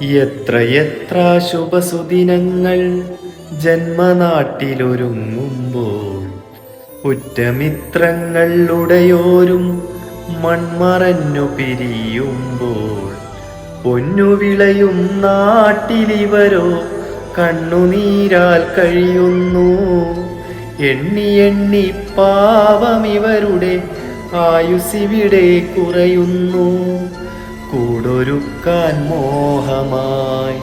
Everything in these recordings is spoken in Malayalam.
എത്ര ശുഭസുദിനങ്ങൾ ജന്മനാട്ടിലൊരുങ്ങുമ്പോൾ ഉറ്റമിത്രങ്ങൾ ഉടയോരും മൺമറഞ്ഞു പിരിയുമ്പോൾ പൊന്നു വിളയും നാട്ടിലിവരോ കണ്ണുനീരാൽ കഴിയുന്നു. എണ്ണി എണ്ണി പാവമിവരുടെ ആയുസിവിടെ കുറയുന്നു. കൂടൊരുക്കാൻ മോഹമായി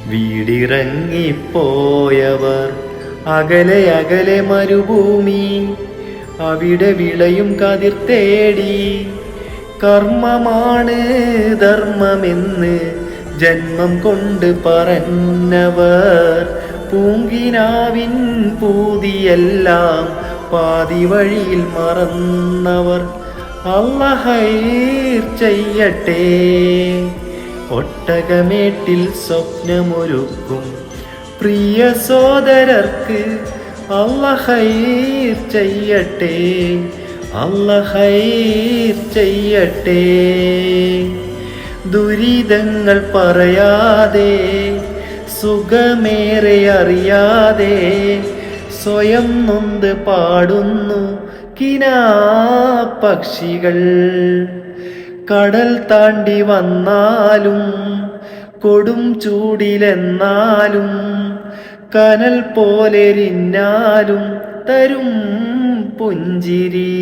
വീടിറങ്ങിപ്പോയവർ അകലെ അകലെ മരുഭൂമി, അവിടെ വിളയും കതിർ തേടി. കർമ്മമാണ് ധർമ്മമെന്ന് ജന്മം കൊണ്ട് പറഞ്ഞവർ പൂങ്കിനാവിൻ പൂതിയെല്ലാം പാതി വഴിയിൽ മറന്നവർ. അല്ലാഹ് ഖൈർ ചെയ്യട്ടെ. ഒട്ടകമേട്ടിൽ സ്വപ്നമൊരുക്കും പ്രിയ സോദരർക്ക് അല്ലാഹ് ഖൈർ ചെയ്യട്ടെ. അല്ലാഹ് ഖൈർ ചെയ്യട്ടെ. ദുരിതങ്ങൾ പറയാതെ സുഖമേറെ അറിയാതെ സ്വയം നൊന്ത് പാടുന്നു കിനാപ്പക്ഷികൾ. കടൽ താണ്ടി വന്നാലും കൊടും ചൂടിലെന്നാലും കനൽ പോലെരിഞ്ഞാലും തരും പുഞ്ചിരി.